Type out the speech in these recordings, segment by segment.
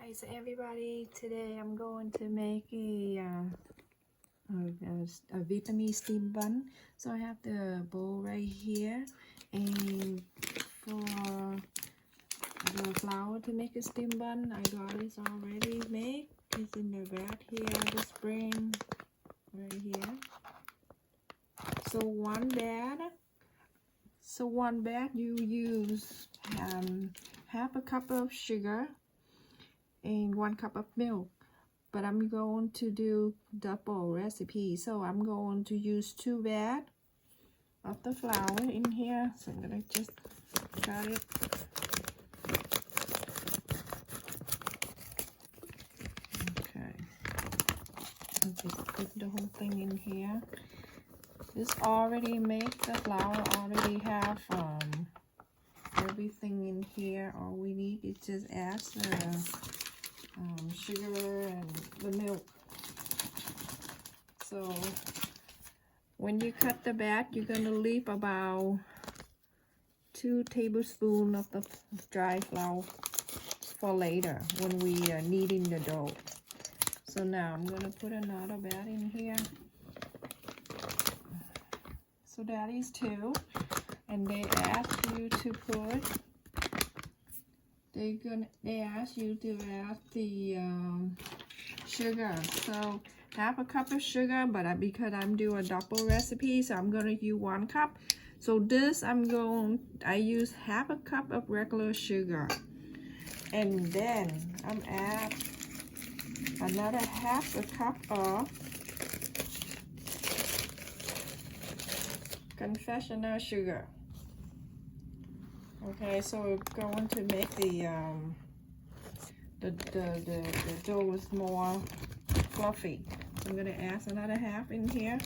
Guys, everybody, today I'm going to make a Vietnamese steamed bun. So I have the bowl right here, and for the flour to make a steamed bun, I got this already made. It's in the vat here, the spring right here. So one bag you use half a cup of sugar and 1 cup of milk, but I'm going to do double recipe, so I'm going to use 2 bags of the flour in here. So I'm gonna just cut it. Okay, I'll just put the whole thing in here. This already made, the flour already have everything in here. All we need is just add the sugar and the milk. So when you cut the bat, you're gonna leave about 2 tablespoons of the dry flour for later when we are kneading the dough. So now I'm gonna put another bat in here. So that is 2, and they ask you to put. They ask you to add the sugar. So half a cup of sugar, but because I'm doing a double recipe, so I'm gonna use 1 cup. So this I use half a cup of regular sugar, and then I'm add another half a cup of confectioner sugar. Okay, so we're going to make the dough is more fluffy. I'm gonna add another half in here.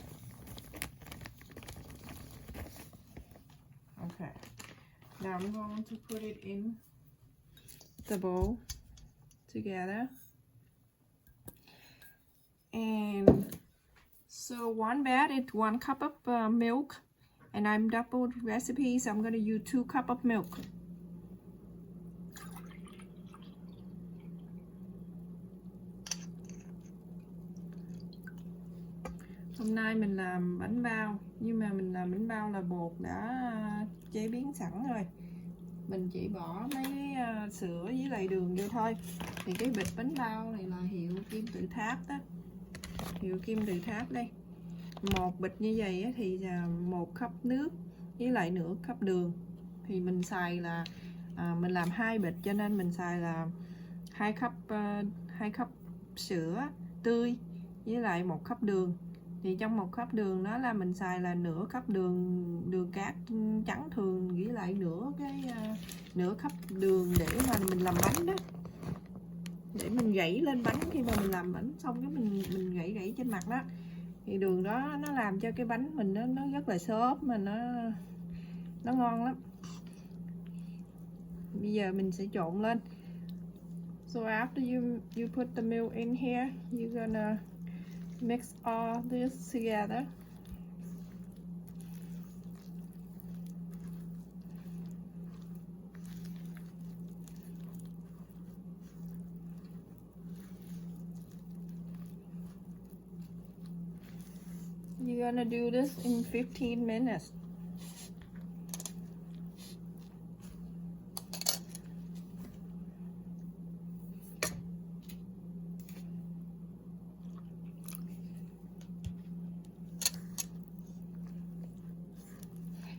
Okay, now I'm going to put it in the bowl together. And so one bag is 1 cup of milk, and I'm double recipe, so I'm going to use 2 cups of milk. Hôm nay mình làm bánh bao, nhưng mà mình làm bánh bao là bột đã chế biến sẵn rồi. Mình chỉ bỏ mấy cái sữa với lại đường vô thôi. Thì cái bịch bánh bao này là hiệu Kim Tự Tháp đó. Hiệu Kim Tự Tháp đây. Một bịch như vậy thì 1 cup nước với lại nửa cup đường. Thì mình xài là mình làm 2 bịch, cho nên mình xài là 2 cup sữa tươi với lại 1 cup đường. Thì trong 1 cup đường đó là mình xài là nửa cup đường cát trắng thường, với lại nửa cup đường để mà mình làm bánh đó, để mình gãy lên bánh. Khi mà mình làm bánh xong cái mình gãy trên mặt đó, thì đường đó nó làm cho cái bánh mình nó rất là xốp, mà nó ngon lắm. Bây giờ mình sẽ trộn lên. So after you put the milk in here, you're gonna mix all this together. You're gonna do this in 15 minutes.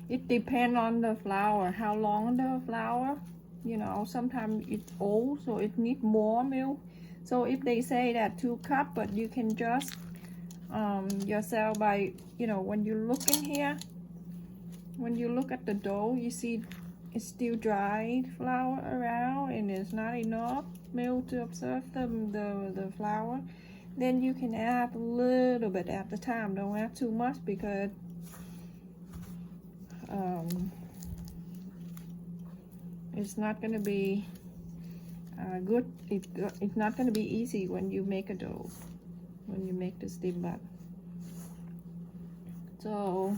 It depends on the flour, how long the flour. You know, sometimes it's old, so it needs more milk. So if they say that 2 cups, but you can just yourself by, you know, when you look in here, when you look at the dough, you see it's still dry flour around, and it's not enough milk to absorb the flour. Then you can add a little bit at the time. Don't add too much, because it's not going to be good. It's not going to be easy when you make a dough, when you make the steamed bun. So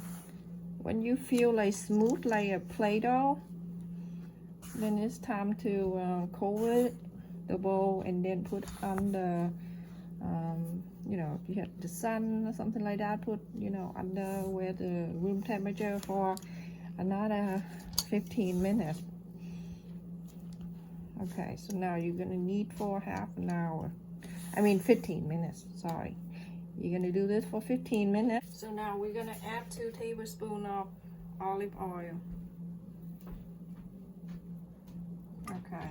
when you feel like smooth like a Play-Doh, then it's time to cover it the bowl and then put on the you know, if you have the sun or something like that, put, you know, under where the room temperature for another 15 minutes. Okay, so now you're gonna knead for half an hour. I mean 15 minutes, sorry. You're gonna do this for 15 minutes. So now we're gonna add 2 tablespoons of olive oil. Okay.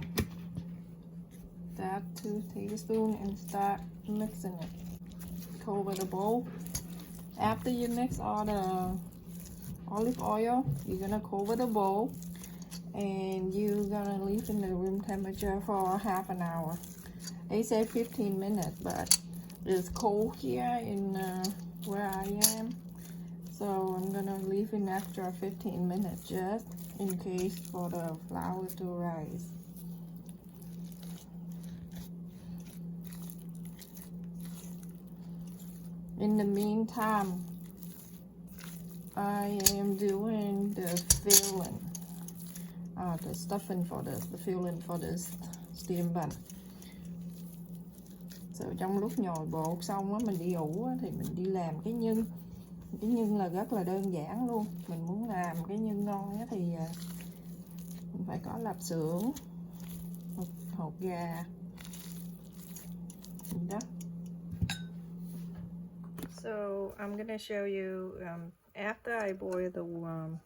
Add 2 tablespoons and start mixing it. Cover the bowl. After you mix all the olive oil, you're gonna cover the bowl and you're gonna leave in the room temperature for half an hour. They say 15 minutes, but it's cold here in where I am, so I'm gonna leave an extra 15 minutes just in case for the flour to rise. In the meantime, I am doing the filling, the stuffing for this, the filling for this steamed bun. So trong lúc nhồi bột xong á, mình đi ủ á, thì mình đi làm cái nhân. Cái nhân là rất là đơn giản luôn. Mình muốn làm cái nhân ngon á, thì mình phải có lạp xưởng, một hột gà đó. So I'm gonna show you after I boil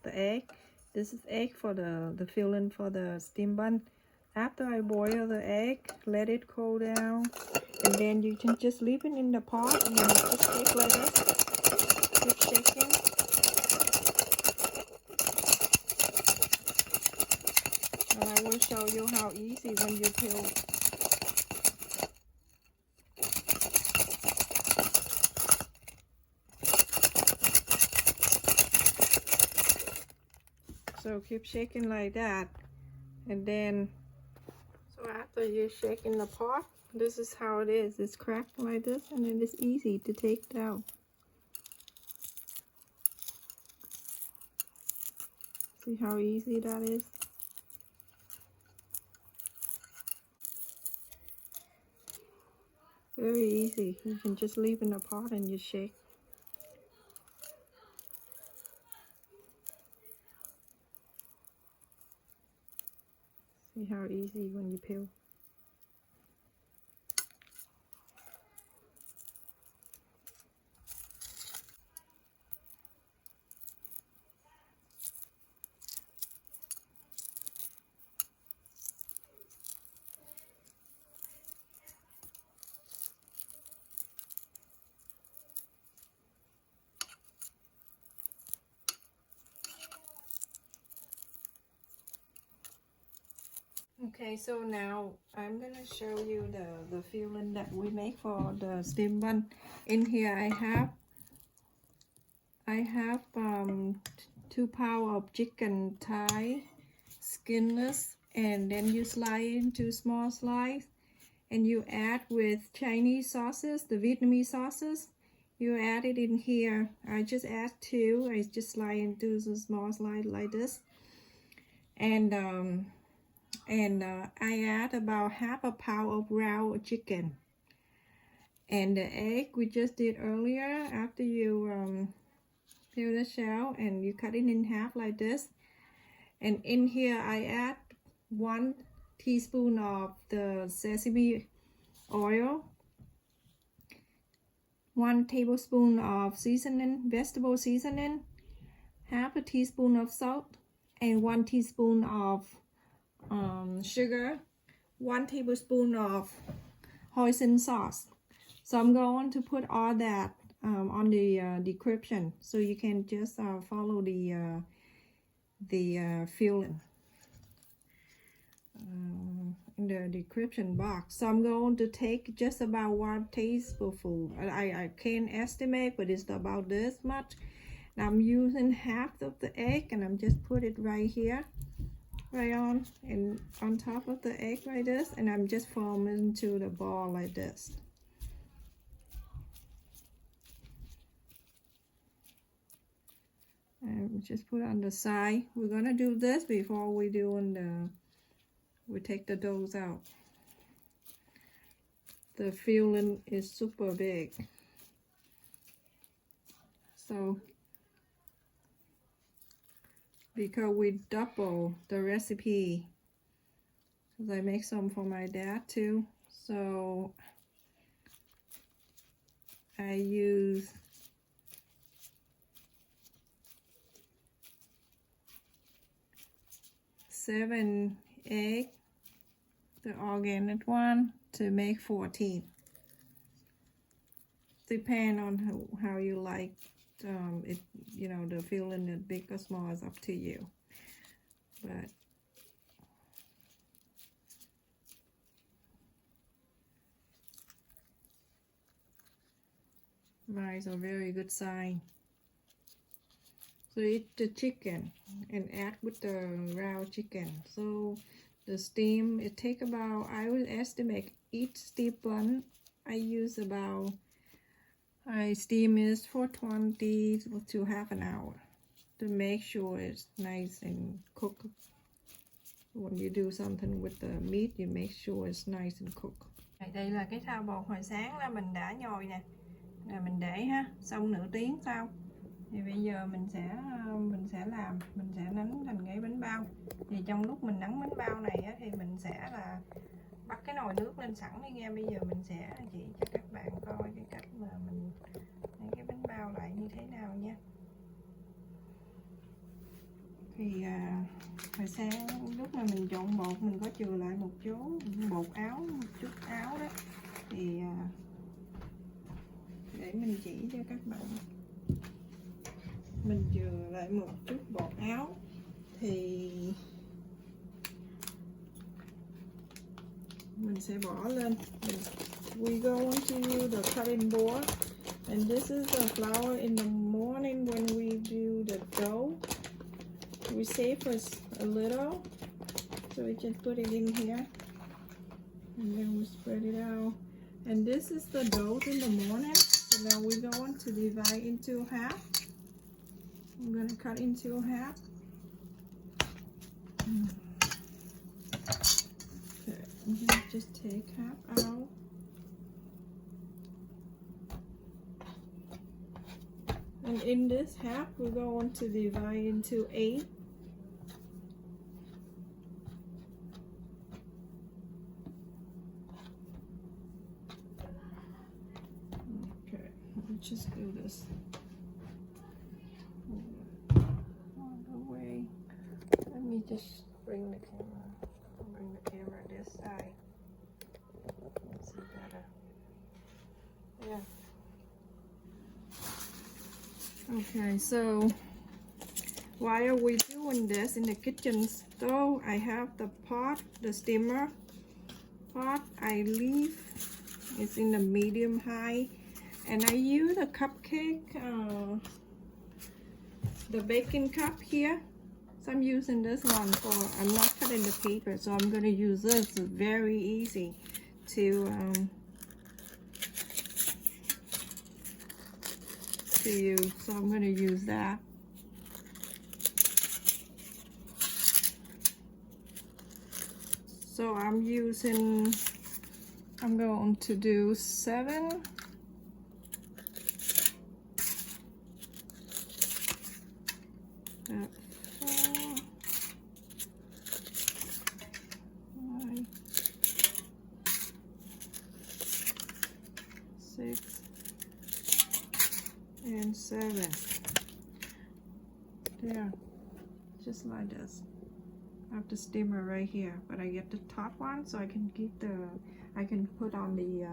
the egg. This is egg for the filling for the steamed bun. After I boil the egg, let it cool down, and then you can just leave it in the pot and then just shake like this. Keep shaking. And I will show you how easy when you peel. So keep shaking like that, and then so after you shake in the pot, this is how it is. It's cracked like this, and it is easy to take out. See how easy that is? Very easy. You can just leave in the pot and you shake. See how easy when you peel. Okay, so now I'm gonna show you the filling that we make for the steamed bun. In here I have 2 pounds of chicken thigh, skinless, and then you slice into small slice, and you add with Chinese sauces, the Vietnamese sauces. You add it in here. I just add 2. I just slice into the small slice like this, and I add about half a pound of raw chicken, and the egg we just did earlier. After you peel the shell and you cut it in half like this, and in here I add 1 teaspoon of the sesame oil, 1 tablespoon of seasoning, vegetable seasoning, half a teaspoon of salt, and 1 teaspoon of sugar, 1 tablespoon of hoisin sauce. So I'm going to put all that on the description, so you can just follow the filling in the description box. So I'm going to take just about 1 tablespoon. I can't estimate, but it's about this much. Now I'm using half of the egg, and I'm just put it right here, right on top of the egg like this, and I'm just forming into the ball like this. And just put on the side. We're gonna do this before we take the doughs out. the filling is super big. So because we double the recipe, because I make some for my dad too, so I use 7 eggs, the organic one, to make 14. Depend on how you like it, you know, the filling, the big or small is up to you. But rice are very good sign. So eat the chicken and add with the raw chicken. So the steam, it take about, I will estimate each steamed bun I use about, I steam is for 20 to half an hour to make sure it's nice and cooked. When you do something with the meat, you make sure it's nice and cooked. Đây là cái thao bột hồi sáng là mình đã nhồi nè, rồi mình để ha, xong nửa tiếng sau thì bây giờ mình sẽ làm, mình sẽ nắn thành cái bánh bao. Thì trong lúc mình nắn bánh bao này á, thì mình sẽ là bắt cái nồi nước lên sẵn đi nghe. Bây giờ mình sẽ chỉ cho các bạn coi cái cách mà mình lấy cái bánh bao lại như thế nào nha. Thì hồi sáng lúc mà mình trộn bột, mình có chừa lại một số bột áo, một chút áo đó, thì để mình chỉ cho các bạn. Mình chừa lại một chút bột áo thì mình sẽ bỏ lên. We go into the cutting board, and this is the flour in the morning when we do the dough. We save us a little, so we just put it in here, and then we spread it out. And this is the dough in the morning. So now we're going to divide into half. I'm going to cut into half. Okay, I'm going to just take half out. And in this half, we're going to divide into 8. Okay, let's just do this. All the way. Let me just bring the camera. Bring the camera this side. Let's see better. Yeah. Okay, so while we doing this in the kitchen stove, I have the pot, the steamer pot. I leave it's in the medium high, and I use a cupcake, the baking cup here. So I'm using this one for, I'm not cutting the paper, so I'm going to use this. It's very easy to use, so I'm going to use that. So I'm going to do 7. That's 4, 5, 6, and 7. There, just like this. I have the steamer right here, but I get the top one so I can keep I can put on the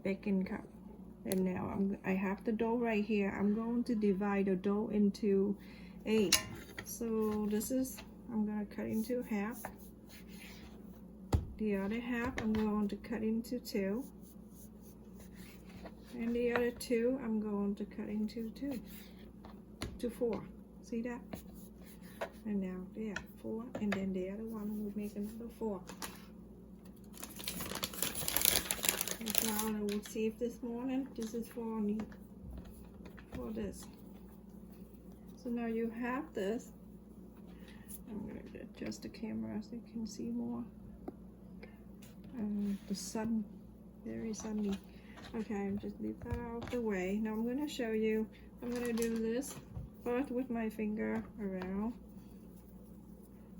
baking cup. And now I have the dough right here. I'm going to divide the dough into 8. So this is, I'm going to cut into half. The other half I'm going to cut into 2. And the other 2 I'm going to cut into 4. See that? And now there, 4, and then the other one will make another 4. The flour I will save this morning. This is for this. So now you have this. I'm going to adjust the camera so you can see more. the sun, very sunny. Okay, I'm just leave that out of the way. Now I'm going to show you. I'm going to do this first with my finger around.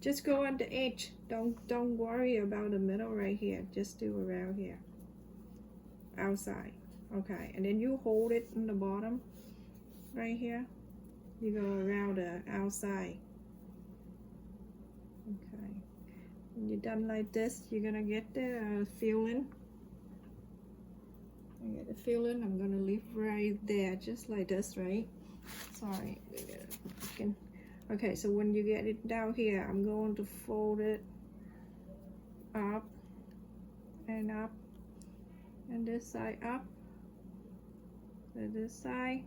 Just go on the edge. Don't worry about the middle right here. Just do around here, outside. Okay, and then you hold it in the bottom right here. You go around the outside. Okay, when you're done like this, you're gonna get the filling. I get the filling. I'm gonna leave right there, just like this, right? Sorry. Okay, so when you get it down here, I'm going to fold it up and up, and this side up, and this side,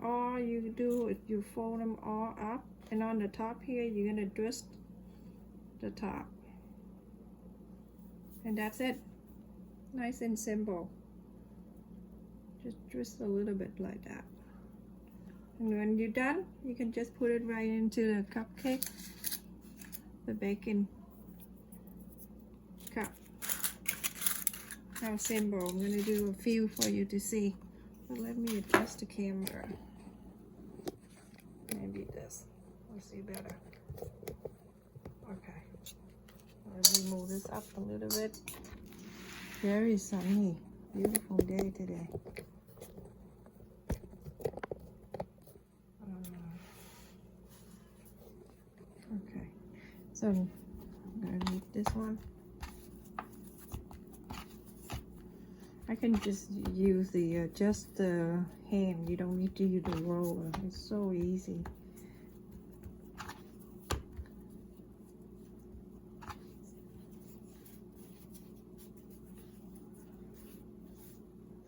all you do is you fold them all up, and on the top here you're gonna twist the top, and that's it. Nice and simple. Just twist a little bit like that, and when you're done, you can just put it right into the cupcake, the baking cup. How simple. I'm gonna do a few for you to see. So let me adjust the camera. Maybe this will see better. Okay. Let me move this up a little bit. Very sunny. Beautiful day today. Okay. So I'm gonna need this one. I can just use the hand. You don't need to use the roller. It's so easy.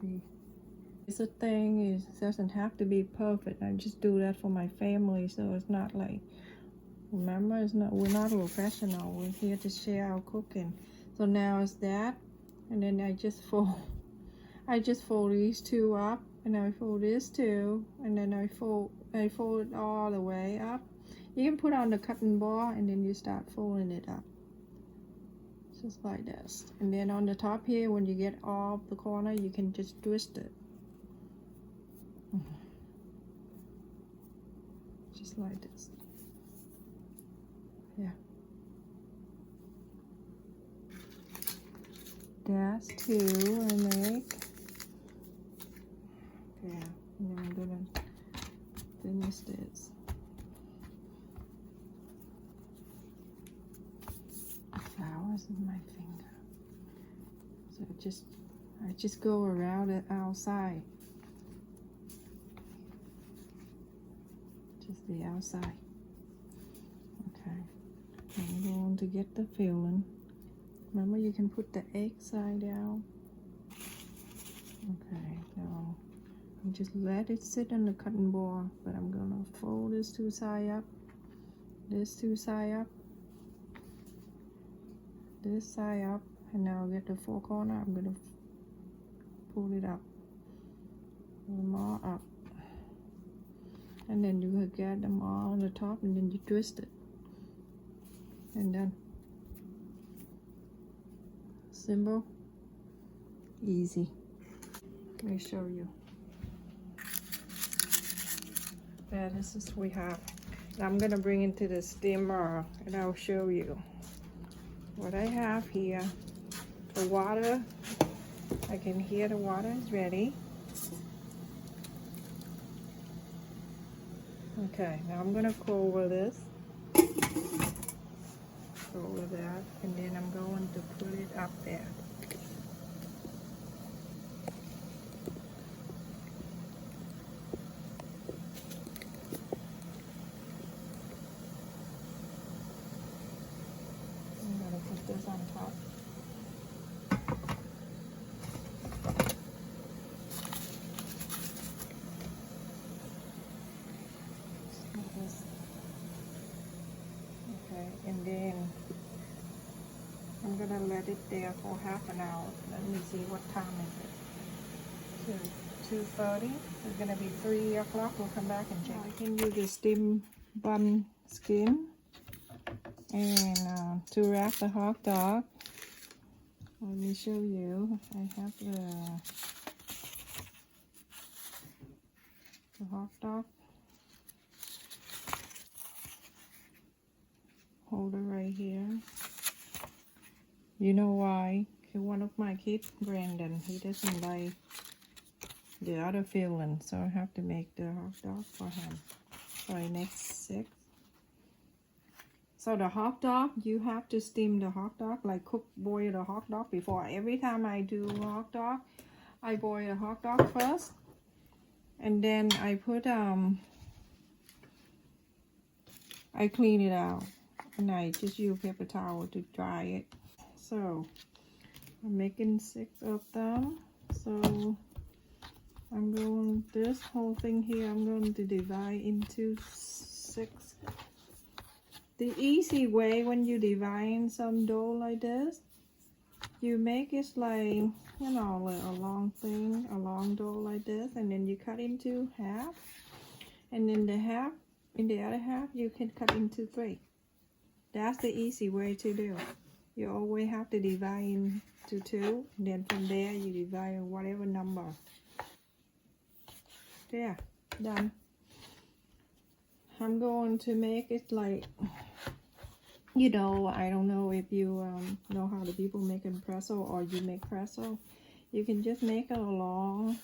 See, it's a thing. It doesn't have to be perfect. I just do that for my family, so it's not like. Remember, it's not. We're not professional. We're here to share our cooking. So now it's that, and then I just fold these two up, and I fold this too, and then I fold it all the way up. You can put on the cutting board, and then you start folding it up, just like this. And then on the top here, when you get off the corner, you can just twist it, just like this. Yeah. That's two I make. Yeah, and then I'm gonna finish this. The flowers in my finger. So I just go around it outside. Just the outside. Okay. I'm going to get the filling. Remember, you can put the egg side down. Okay, now I'm just let it sit on the cutting board, but I'm gonna fold this two side up, this two side up, this side up, and now I'll get the four corner. I'm gonna pull it up, pull them all up, and then you will get them all on the top, and then you twist it, and done. Simple, easy. Let me show you. Yeah, this is what we have. Now I'm gonna bring it to the steamer, and I'll show you what I have here. The water, I can hear the water is ready. Okay, now I'm gonna cover this, cover that, and then I'm going to put it up there. This on top. Okay, and then I'm gonna let it there for half an hour. Let me see what time is it. 2:30. It's gonna be 3 o'clock. We'll come back and check. I can use the steamed bun skin. And to wrap the hot dog, let me show you. I have the hot dog holder right here. You know why? Because one of my kids, Brandon, he doesn't like the other filling, so I have to make the hot dog for him. So I make 6. So the hot dog, you have to steam the hot dog, like boil the hot dog before. Every time I do hot dog, I boil the hot dog first, and then I put I clean it out, and I just use paper towel to dry it. So I'm making 6 of them. So I'm going, this whole thing here, I'm going to divide into 6. The easy way when you divide some dough like this, you make it like, you know, like a long thing, a long dough like this, and then you cut into half, and then in the other half, you can cut into 3. That's the easy way to do. You always have to divide into 2, and then from there you divide in whatever number. There, done. I'm going to make it like, you know, I don't know if you know how the people make a pretzel or you make pretzel. You can just make a long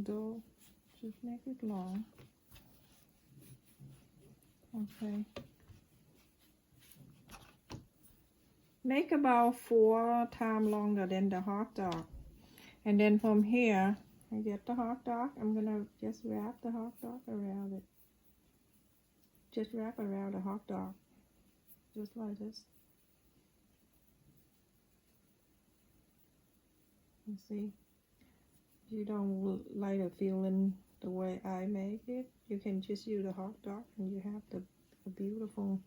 dough. Just make it long. Okay. Make about 4 times longer than the hot dog. And then from here, I get the hot dog. I'm gonna just wrap the hot dog around it. Just wrap around the hot dog. Just like this. You see? If you don't like the filling the way I make it, you can just use the hot dog and you have the beautiful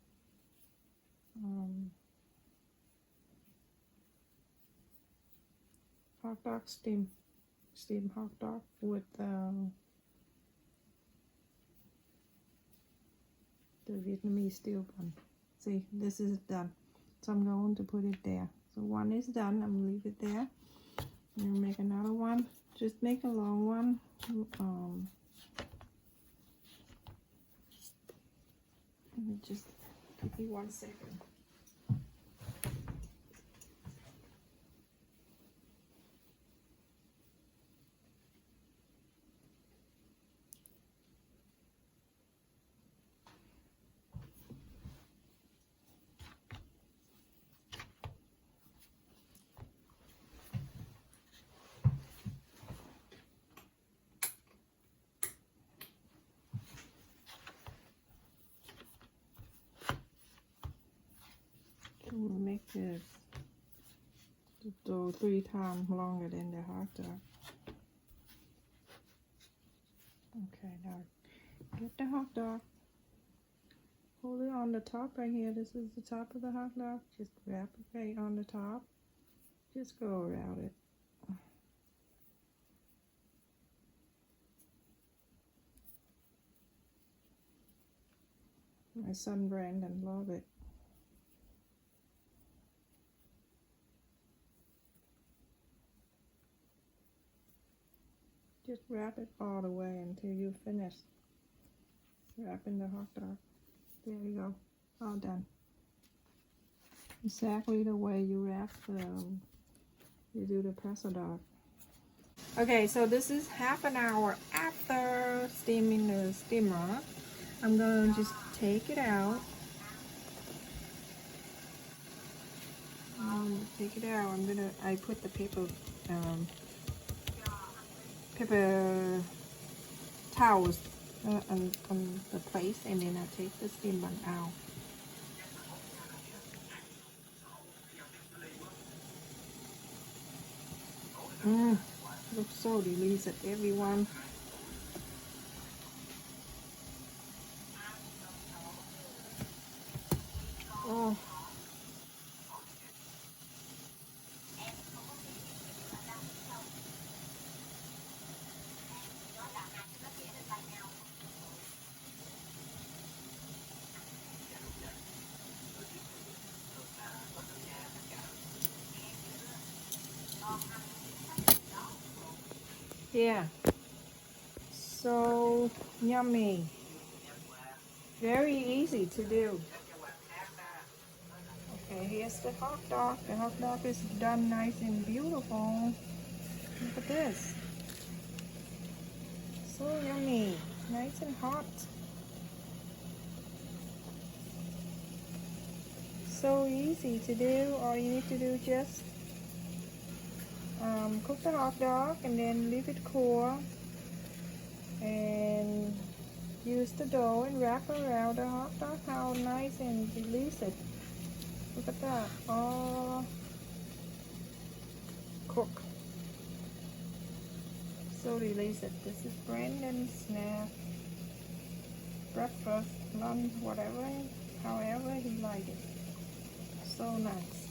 hot dog steam hot dog with the Vietnamese Steamed Bun. See, this is done. So I'm going to put it there. So one is done. I'm gonna leave it there. I'm gonna make another one. Just make a long one. Let me just give me 1 second. We'll make the dough 3 times longer than the hot dog. Okay, now get the hot dog. Hold it on the top right here. This is the top of the hot dog. Just wrap it right on the top. Just go around it. My son Brandon love it. Just wrap it all the way until you finish wrapping the hot dog. There you go, all done. Exactly the way you wrap you do the pretzel dog. Okay, so this is half an hour after steaming the steamer. I'm gonna just take it out. Take it out. I put the paper towels on the place, and then I take the steam bun out. Looks so delicious, everyone. Oh. Yeah. So yummy. Very easy to do. Okay, here's the hot dog. The hot dog is done nice and beautiful. Look at this. So yummy. Nice and hot. So easy to do. All you need to do just cook the hot dog and then leave it cool. And use the dough and wrap around the hot dog. How nice and release it. Look at that. All cook. So release it. This is Brandon's snack. Breakfast, lunch, whatever, however he likes it. So nice.